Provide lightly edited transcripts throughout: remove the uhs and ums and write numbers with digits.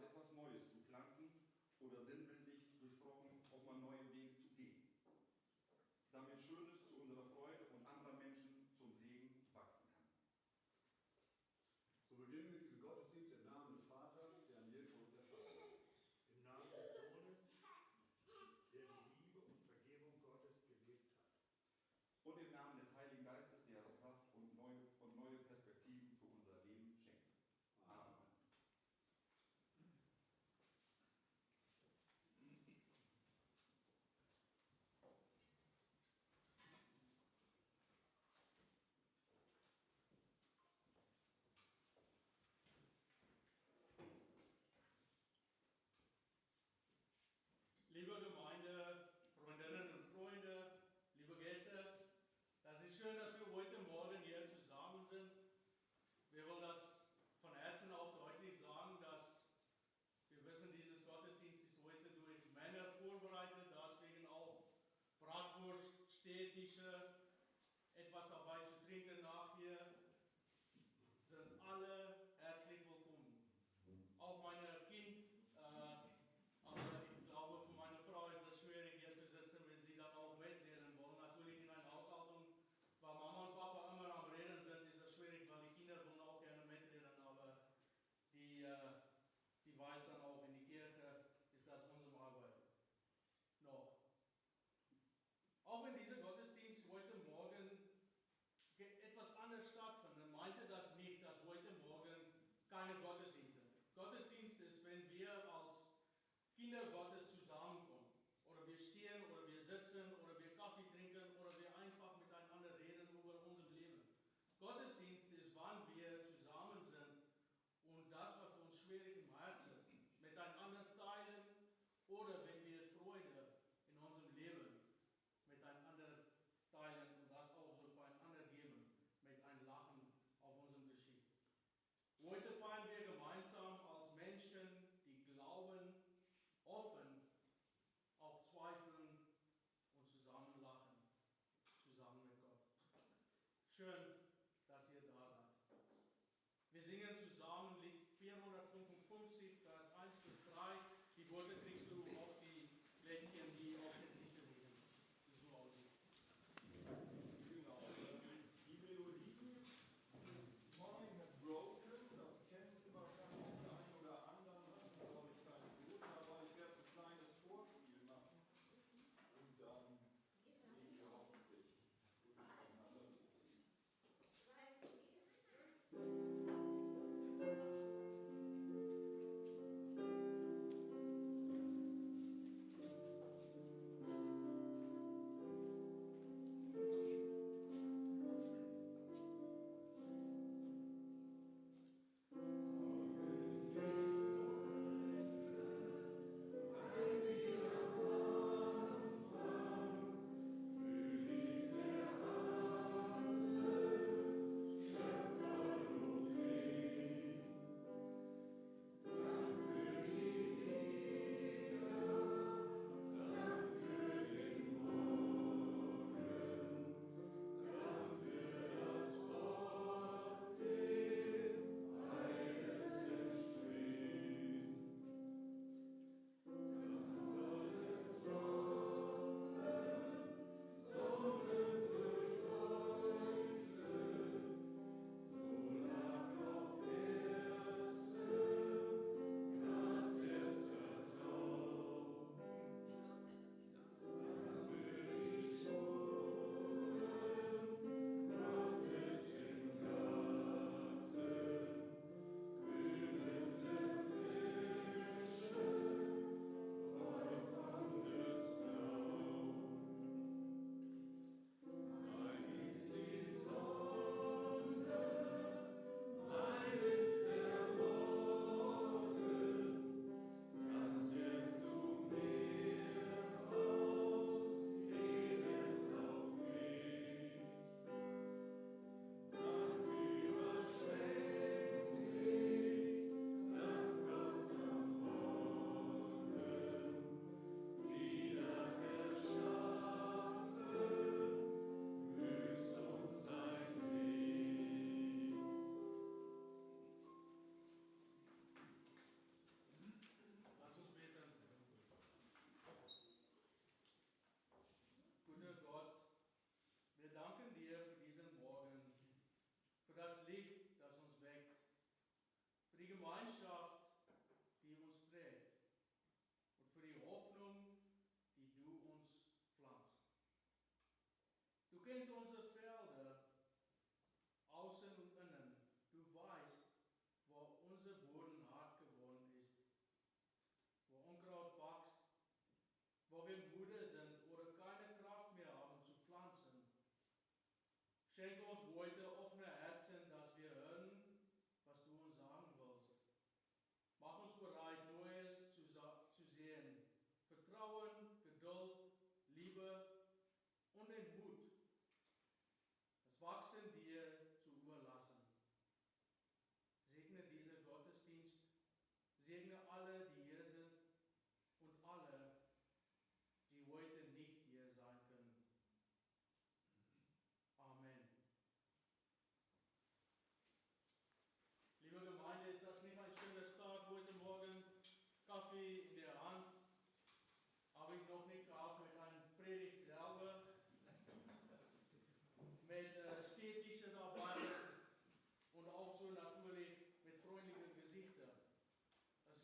mal etwas Neues zu pflanzen oder sinnbildlich gesprochen auch mal neue Wege zu gehen, damit Schönes zu unserer Freude und anderer Menschen zum Segen wachsen kann. So beginnen wir diesen Gottesdienst im Namen des Vaters, der an jedem von uns erschaffen hat. Im Namen des Sohnes, der die Liebe und Vergebung Gottes gelebt hat. Und im Namen des Heiligen Geistes, der uns Kraft und neue Perspektiven für unser Leben schenkt. Amen. Liebe Gemeinde, Freundinnen und Freunde, liebe Gäste, das ist schön, dass wir heute Morgen hier zusammen sind. Wir wollen das von Herzen auch deutlich sagen, dass wir wissen, dieses Gottesdienst ist heute durch Männer vorbereitet, deswegen auch Bratwurst, Städtische, etwas dabei zu trinken nachher, sind alle herzlich willkommen. Auch meine Kind, aber ich glaube, für meine Frau ist das schwierig, hier zu sitzen, wenn sie dann auch mitreden wollen. Natürlich in einer Haushaltung, weil Mama und Papa immer am Reden sind, ist das schwierig, weil die Kinder wollen auch gerne mitreden, aber die weiß dann auch, in die Kirche ist das unsere Arbeit. Noch. Auch wenn dieser Gottesdienst heute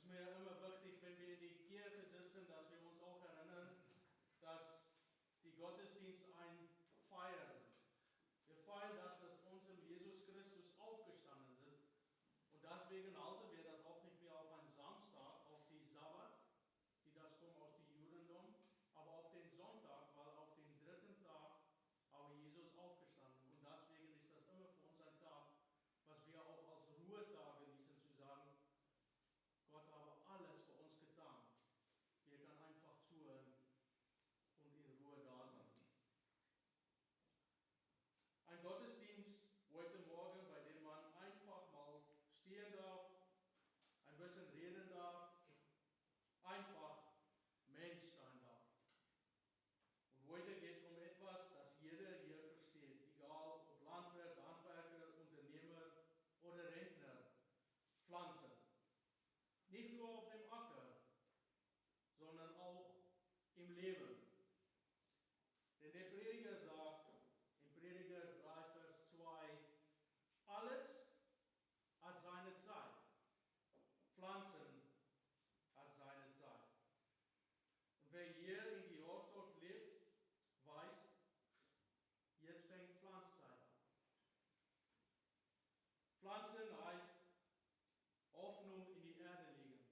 mir immer wichtig, wenn wir in die Kirche sitzen, dass wir uns auch erinnern, dass die Gottesdienste ein Feier sind. Wir feiern, dass unserem Jesus Christus aufgestanden sind. Und deswegen halten wir das auch nicht mehr auf einen Samstag, auf die Sabbat, die das kommen aus dem Judentum, aber auf den Sonntag, weil auf den dritten Tag aber Jesus aufgestanden. Und deswegen ist das immer für uns ein Tag, was wir auch als Ruhetag genießen, zu sagen, Gott habe alles für uns getan. Wir können einfach zuhören und in Ruhe da sein. Ein Gottesdienst heute Morgen, bei dem man einfach mal stehen darf, ein bisschen reden darf, einfach Mensch sein darf. Und heute geht es um etwas, das jeder hier versteht, egal ob Landwirt, Handwerker, Unternehmer oder Rentner, Pflanzen. Nicht nur auf dem Acker, sondern auch im Leben. Denn der Prediger sagt, im Prediger 3, Vers 2, alles hat seine Zeit. Pflanzen hat seine Zeit. Und wer hier in Georgsdorf lebt, weiß, jetzt fängt Pflanzzeit an. Pflanzen heißt Hoffnung in die Erde legen.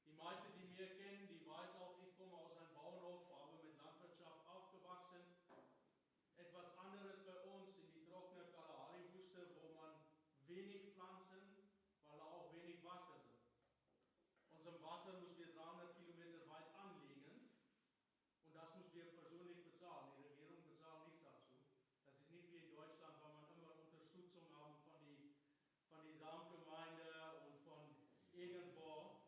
Die meisten, die mich kennen, die weiß auch, ich komme aus einem Bauernhof, aber mit Landwirtschaft aufgewachsen. Etwas anderes bei uns in die trockene Kalahari-Wüste, wo man wenig Pflanzen, weil da auch wenig Wasser sind. Unser Wasser müssen wir 300 Kilometer weit anlegen und das müssen wir persönlich bezahlen. Die Regierung bezahlt nichts dazu. Das ist nicht wie in Deutschland, wo man immer Unterstützung haben von die Samtgemeinde und von irgendwo.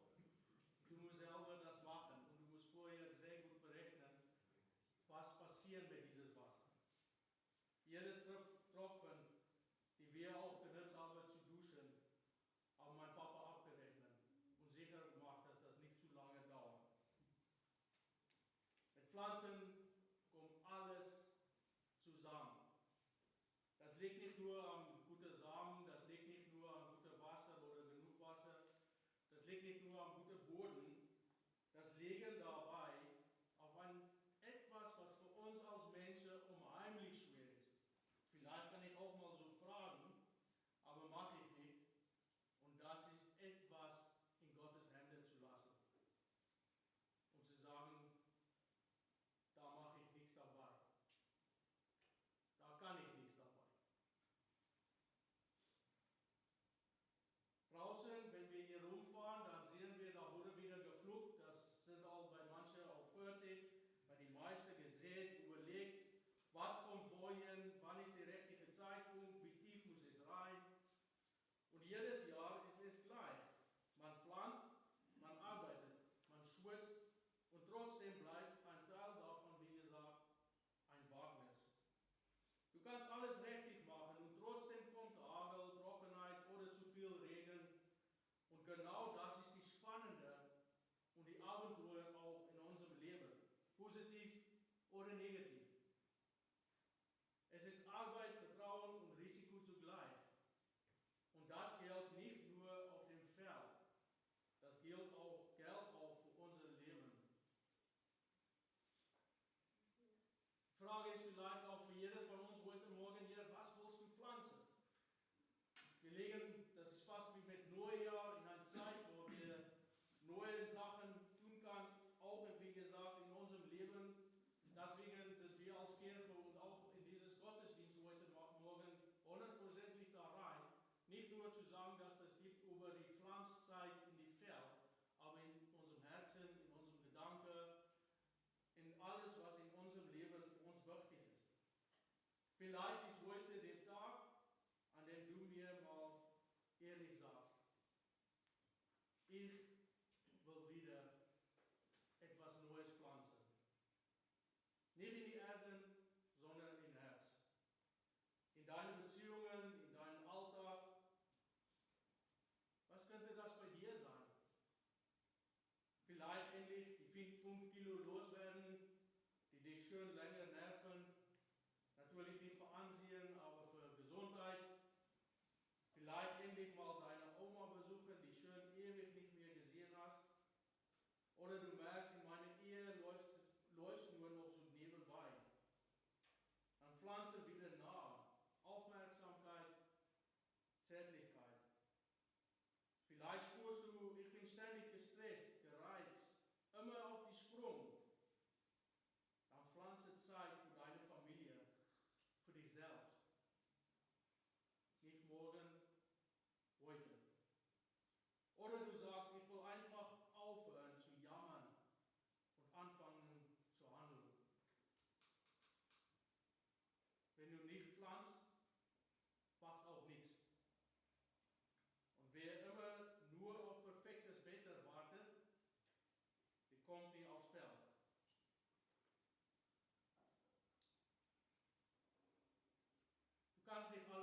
Du musst selber das machen und du musst vorher sehr gut berechnen, was passiert mit diesem Wasser. Jedes Tropfen, die wir auch benutzt haben zu duschen, haben mein Papa abgerechnet und sicher gemacht, dass das nicht zu lange dauert. Mit Pflanzen kommt alles zusammen. Das liegt nicht nur am guten Samen, das liegt nicht nur am guten Wasser oder genug Wasser, das liegt nicht nur am guten Boden, das liegt dabei auf ein etwas, was für uns als Menschen unheimlich schwer ist. Vielleicht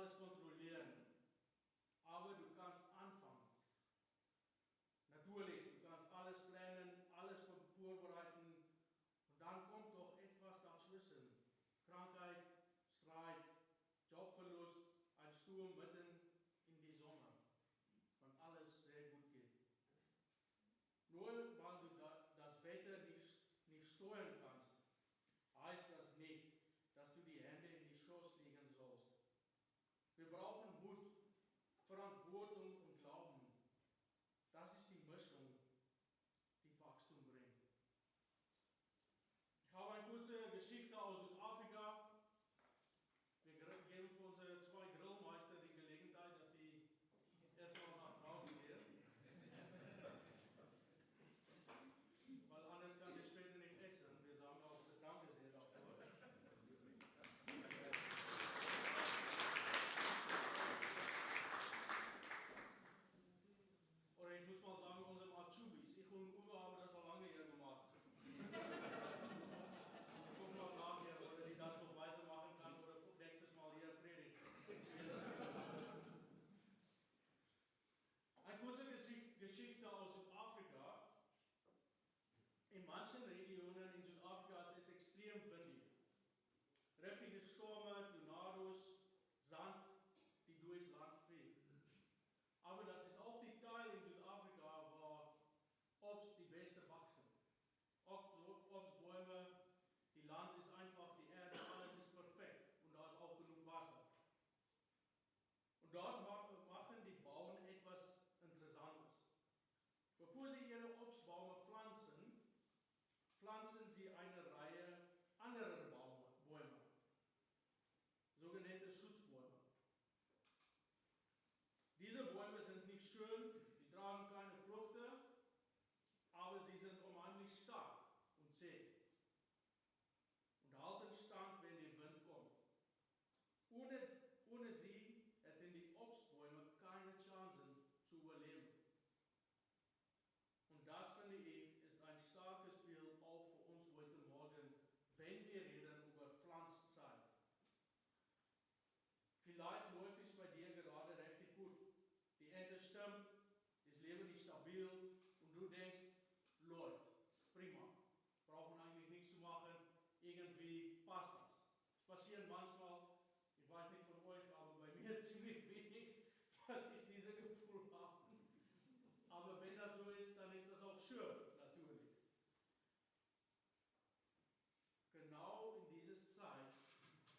alles kontrollieren, aber du kannst anfangen. Natürlich, du kannst alles planen, alles vorbereiten und dann kommt doch etwas dazwischen. Krankheit, Streit, Jobverlust, ein Sturm mitten in die Sommer und alles sehr gut geht. Nur weil du das Wetter nicht steuern kannst, heißt das nicht, dass du die Hände in die Schoß legen sollst. Wir brauchen Mut, Verantwortung und Glauben. Das ist die Mischung, die Wachstum bringt. Ich habe eine kurze Geschichte aus Südafrika. Wir geben für unsere 2 Grillmeister die Gelegenheit, dass sie erstmal nach draußen gehen. Weil anders kann ich später nicht essen. Wir sagen auch Danke sehr dafür. Oder ich muss mal sagen, unsere Azubis. Ich und Uwe haben das schon lange hier gemacht. Ich gucke noch nachher, oder die das noch weitermachen kann oder nächstes Mal hier predigen. Eine kurze Geschichte aus Südafrika. In manchen Regionen in Südafrika ist es extrem windig. Richtige Stürme, Tornados, Sand, die durchs Land fegt. Aber das ist auch die Teil in Südafrika, wo Obst die beste wachsen. Obstbäume, die Land ist einfach, die Erde, alles ist perfekt und da ist auch genug Wasser. Und dort machen die Bauern etwas Interessantes. Bevor sie ihre Obstbäume pflanzen sie eine Reihe anderer Bäume, sogenannte Schutzbäume. Diese Bäume sind nicht schön, die tragen keine Früchte, aber sie sind unheimlich stark und zäh und halten stand, wenn der Wind kommt. Ohne sie hätten die Obstbäume keine Chancen zu überleben. Und das, finde ich, ist ein starkes Bild auch für uns heute Morgen, wenn wir reden über Pflanzzeit. Vielleicht läuft es bei dir gerade richtig gut. Die Ernte stimmt, das Leben ist stabil und du denkst, läuft, prima. Brauchen eigentlich nichts zu machen, irgendwie passt das. Es passiert manchmal, ich weiß nicht von euch, aber bei mir ziemlich wenig, dass ich dieses Gefühl habe. Aber wenn das so ist, dann ist das auch schön, natürlich. Genau in dieser Zeit ist es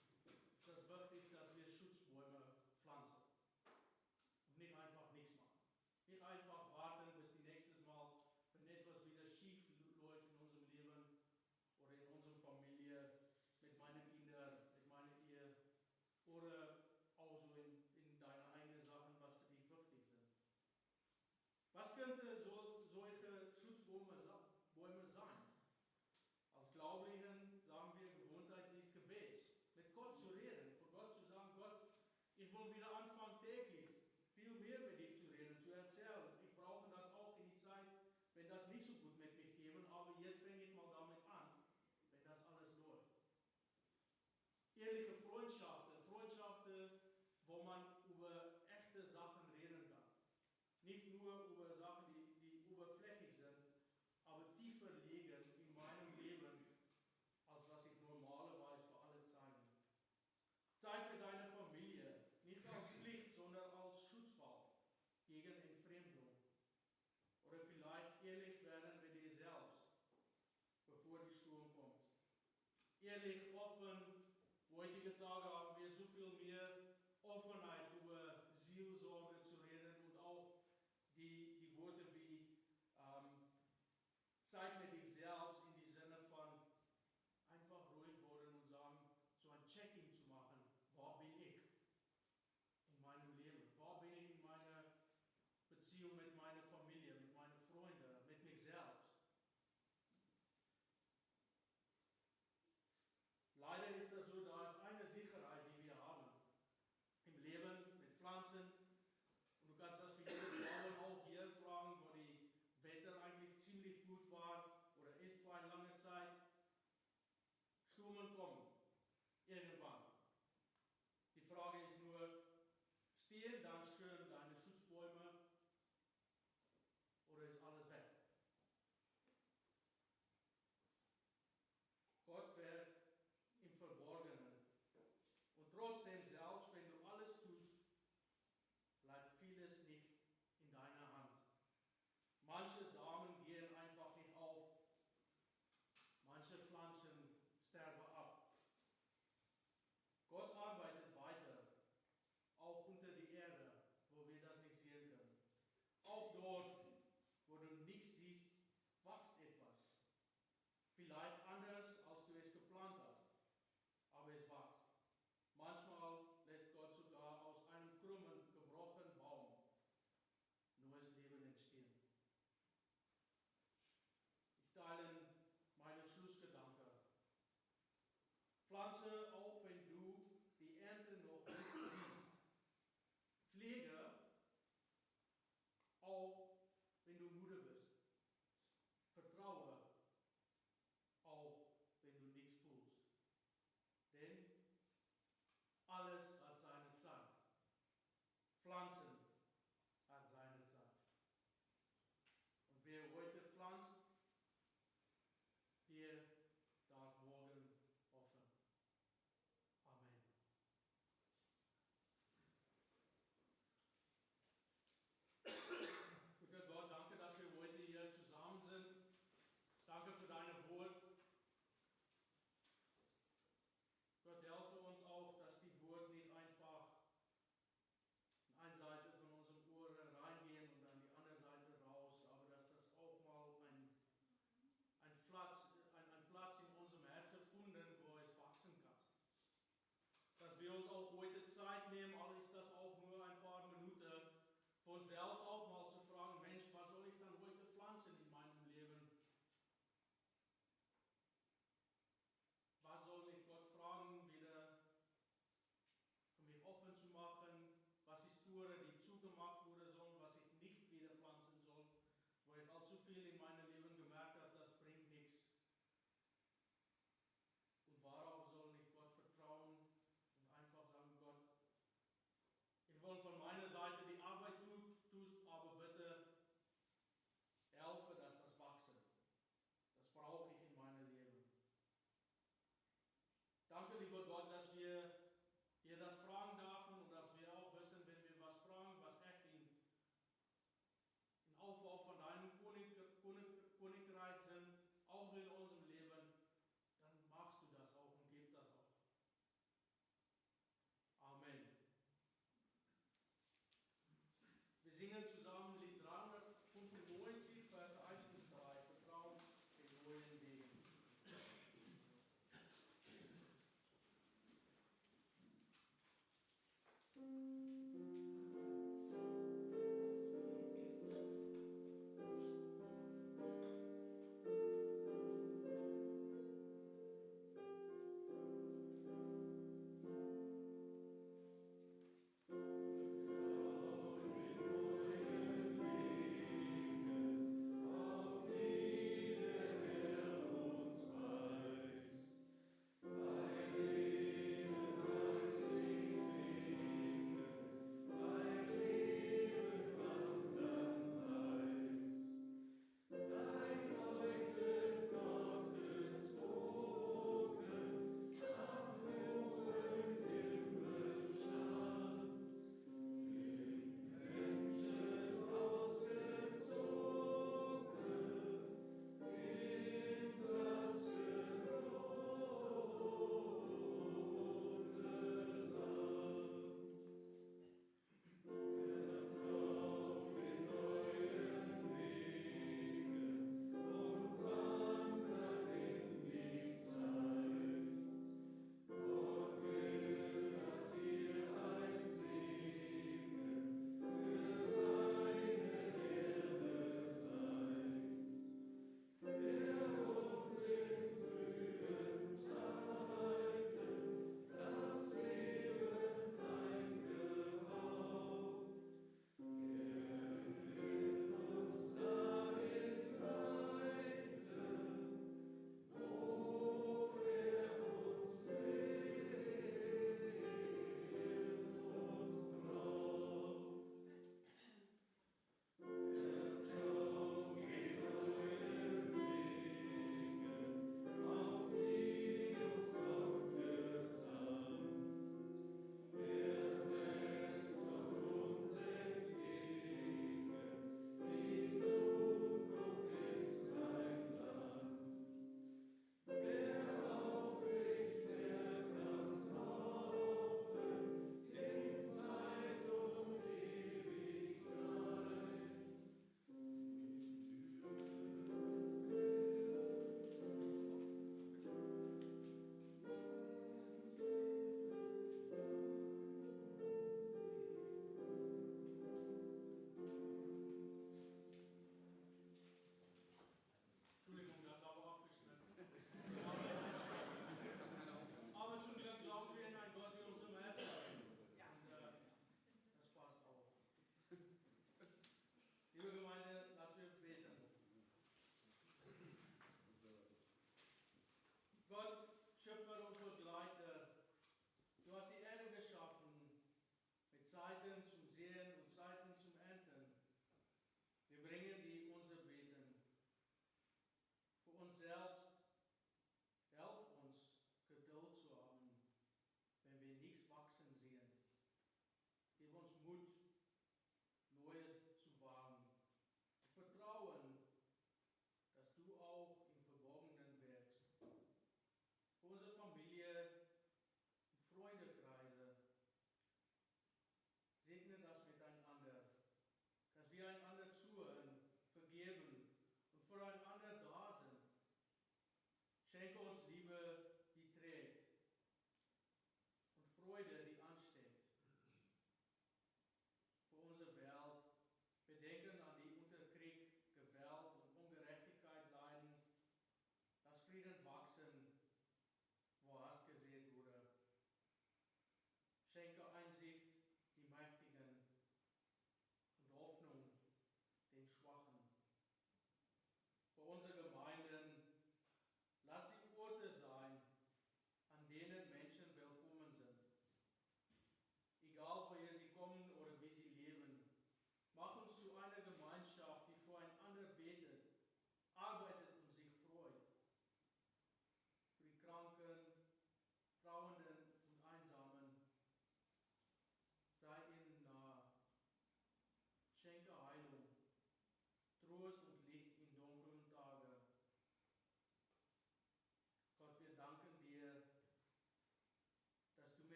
wichtig, dass wir Schutzbäume pflanzen. Und nicht einfach nichts machen. Nicht einfach warten, bis die nächstes Mal, wenn etwas wieder schief läuft in unserem Leben oder in unserer Familie, mit meinen Kindern, mit meiner Ehe oder auch so in deine eigenen Sachen, was für dich wichtig sind. Was könnte solche Schutzbäume sein? Als Gläubigen sagen wir Gewohnheit des Gebets, mit Gott zu reden, vor Gott zu sagen, Gott, ich will wieder anfangen täglich viel mehr mit dir zu reden, zu erzählen. Ich brauche das auch in die Zeit, wenn das nicht so gut mit mir geht, aber jetzt fange ich mal damit an, wenn das alles läuft. Ehrliche Freundschaften, wo man über echte Sachen reden kann. Nicht nur über Sachen, die oberflächlich sind, aber tiefer liegen in meinem Leben, als was ich normalerweise für alle Zeiten. Zeit mit deiner Familie, nicht als Pflicht, sondern als Schutzwall gegen Entfremdung. Oder vielleicht ehrlich werden mit dir selbst, bevor die Sturm kommt. Ehrlich, offen, heutige Tage haben wir so viel mehr Offenheit über Seelsorge zu reden und auch die Worte wie Zeit mit dich selbst in die Sinne von einfach ruhig worden und sagen, so ein Check-in zu machen, wo bin ich in meinem Leben, wo bin ich in meiner Beziehung mit meiner Familie, mit meinen Freunden, mit mir selbst. Leider ist das so, da ist eine Sicherheit, die wir haben im Leben mit Pflanzen. Und du kannst das für jeden Bauern auch hier fragen, wo die Wetter eigentlich ziemlich gut war oder ist für eine lange Zeit. Stürme kommen, irgendwann. Die Frage ist nur, Pflanze auch, wenn du die Ernte noch nicht siehst. Pflege auch, wenn du müde bist. Vertraue auch, wenn du nichts fühlst. Denn alles hat seine Zeit. Pflanzen hat seine Zeit. Und wer heute pflanzt, der darf morgen hoffen. Amen. Guter Gott, danke, dass wir heute hier zusammen sind. Danke für deine Wort. Gott, helfe uns auch, dass die Wort nicht einfach an eine Seite von unserem Ohr reingehen und an die andere Seite raus, aber dass das auch mal ein Platz in unserem Herzen finden, wo es wachsen kann. Dass wir uns auch heute Zeit nehmen, all ist das auch nur ein paar Minuten, für uns selbst auch mal zu fragen, Mensch, was soll ich dann heute pflanzen in meinem Leben? Was soll ich Gott fragen, wieder für mich offen zu machen, was ich tue, die zugemacht wurde sollen, was ich nicht wieder pflanzen soll, wo ich allzu viel in meinem Leben gemerkt habe, das bringt nichts. Und worauf soll ich Gott vertrauen und einfach sagen, Gott,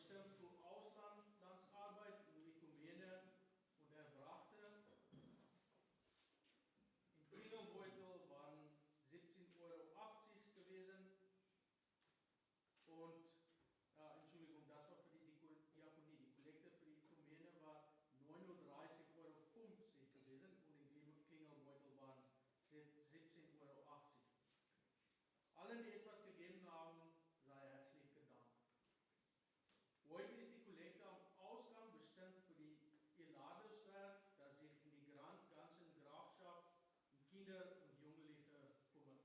bestimmt für Auslandsarbeit und Ökumene und er brachte. Im Klingelbeutel waren 17,80 € gewesen und, Entschuldigung, das war für die Diakonie. Die Kollekte für die Ökumene war 39,50 € gewesen und im Klingelbeutel waren 17,80 €. Allen, die etwas gegeben haben, sei herzlich gedankt. Heute ist die Kollekte am Ausgang bestimmt für die Eladuswerk, das sich in die ganzen Grafschaft um Kinder und Jugendliche kümmert.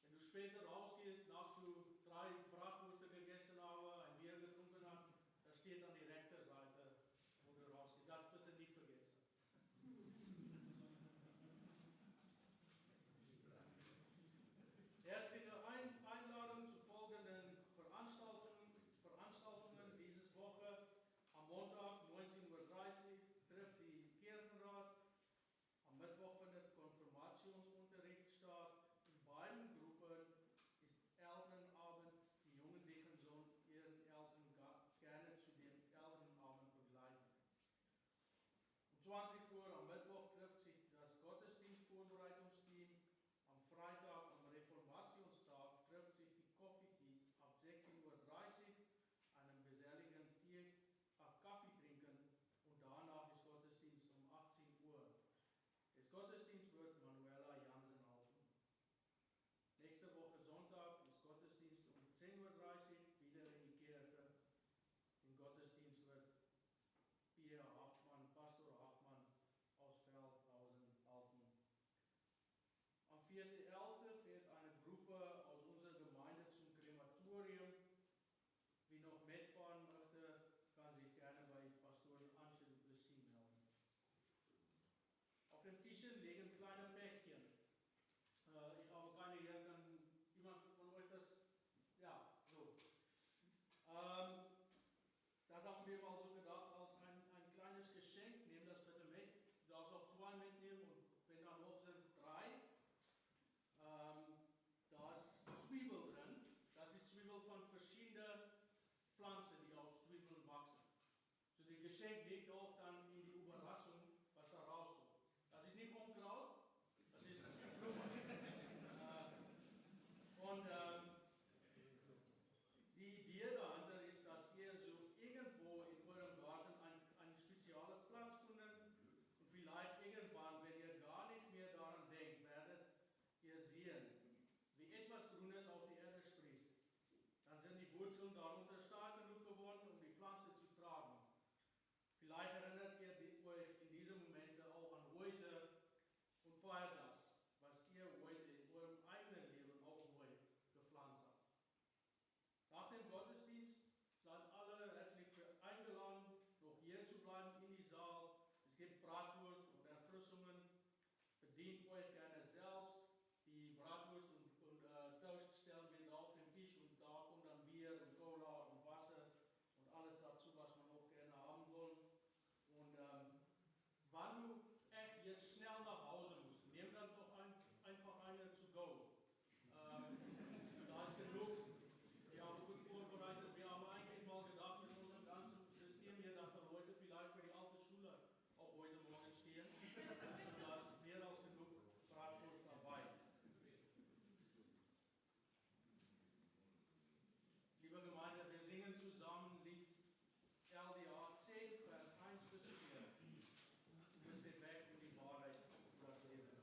Wenn du später rausgehst, nachdem du 3 Bratwürste gegessen hast, ein Bier getrunken hast, das steht an die rechte Seite, wo du rausgehst. Das bitte nicht vergessen. Herzliche Einladung zu folgenden Veranstaltungen dieses Woche. Am Montag 19:30 Uhr trifft die Kirchenrat. Am Mittwoch findet Konfirmationsunterricht statt. In beiden Gruppen ist Elternabend. Die Jugendlichen sollen ihren Eltern gerne zu dem Elternabend begleiten. Um 20 Uhr am Mittwoch trifft sich das Gottesdienstvorbereitungsteam. Am Freitag, am Reformationstag, trifft sich die Coffee Tea ab 16:30 Uhr, einen geselligen Kaffee trinken und danach ist Gottesdienst um 18 Uhr. Das Gottesdienst wird Manuela Jansen halten. Nächste Woche Sonntag ist Gottesdienst um 10:30 Uhr wieder in die Kirche. Den Gottesdienst wird Pia Hartmann, Pastor Hartmann aus Feldhausen halten. Am 4.11. fährt eine Gruppe aus unserer Gemeinde zum Krematorium. Wie noch mitfahren möchte, kann sich gerne bei Pastorin Antje du Plessis melden. Auf den Tischen liegen kleine Päckchen. Ich habe keine hier, kann jemand von euch das? Ja, so. Das haben wir mal so gedacht als ein kleines Geschenk. Nehm das bitte mit. Du darfst auch 2 mitnehmen und wenn dann hoch sind 3. Da ist Zwiebel drin. Das ist Zwiebel von verschiedenen Pflanzen, die aus Zwiebeln wachsen. So das Geschenk liegt auch dann in die Überraschung, was da rauskommt. Das ist nicht Unkraut, das ist Blumen. Die Idee dahinter ist, dass ihr so irgendwo in eurem Garten einen speziellen Platz findet und vielleicht irgendwann, wenn ihr gar nicht mehr daran denkt, werdet ihr sehen, wie etwas Grünes auf die Erde sprießt. Dann sind die Wurzeln darunter stark genug geworden, um die Pflanze zu tragen. Vielleicht erinnert ihr euch in diesen Momenten auch an heute und feiert das, was ihr heute in eurem eigenen Leben auch neu gepflanzt habt. Nach dem Gottesdienst seid alle herzlich eingeladen, noch hier zu bleiben in die Saal. Es gibt Bratwurst und Erfrischungen. Bedient euch gerne selbst. Die Bratwurst und Toast stellen wir da auf den Tisch und da kommt dann Bier und Cola und Wasser und alles dazu, was man auch gerne haben will. Und wenn du echt jetzt schnell nach Hause musst, nimm dann doch einfach eine to go. Da ist genug. Wir haben gut vorbereitet. Wir haben eigentlich mal gedacht mit unserem ganzen System hier, dass da Leute vielleicht bei der alten Schule auch heute Morgen stehen. Und da ist mehr als genug Bratwurst dabei. Liebe Gemeinde, wir singen zusammen Lied LDA 10, Vers 1 bis 4. Du bist der Weg und die Wahrheit für das Leben.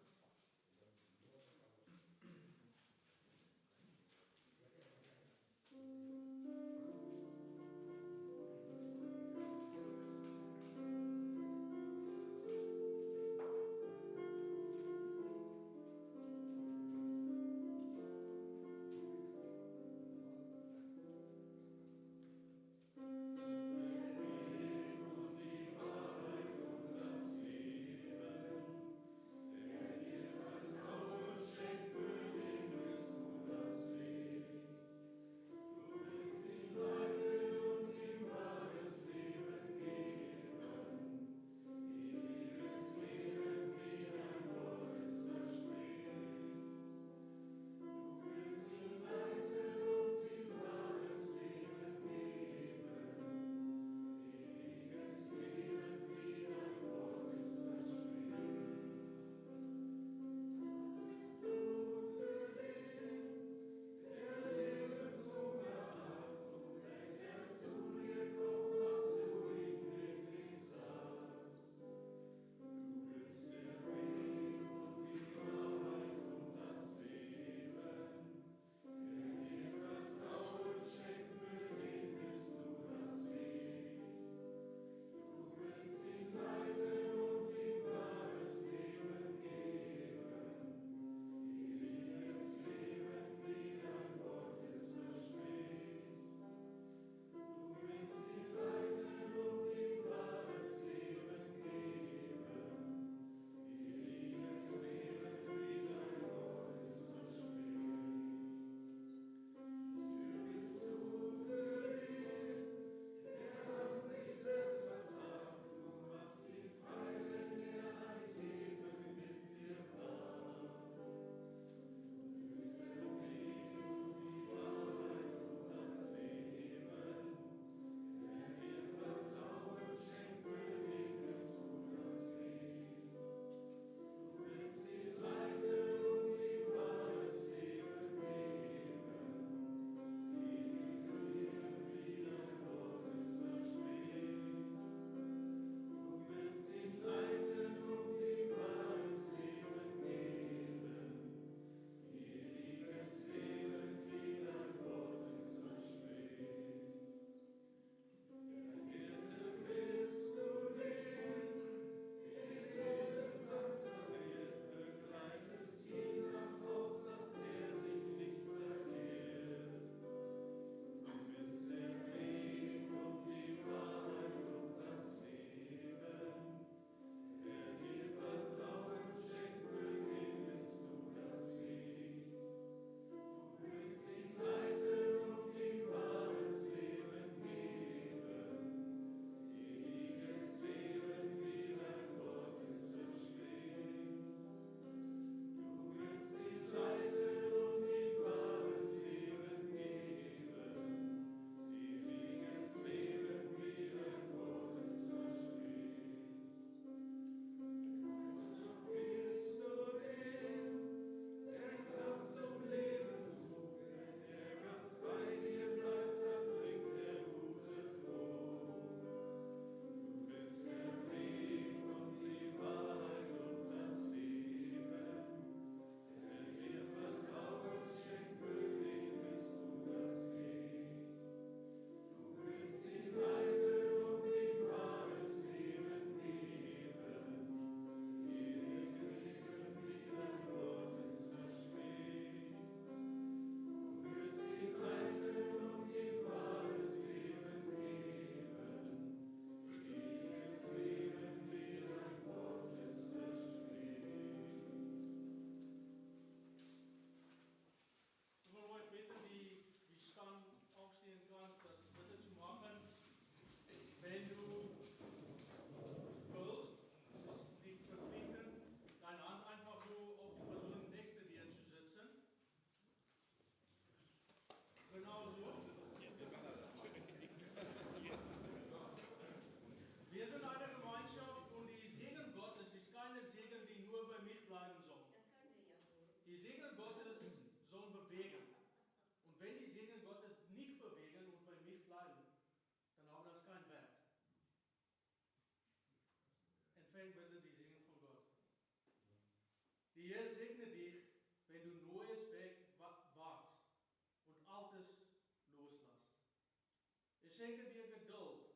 schenke dir Geduld,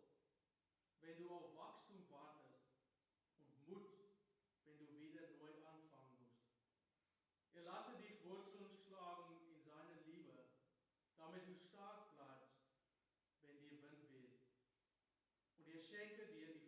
wenn du auf Wachstum wartest, und Mut, wenn du wieder neu anfangen musst. Er lasse dich Wurzeln schlagen in seiner Liebe, damit du stark bleibst, wenn dir Wind weht. Und er schenke dir die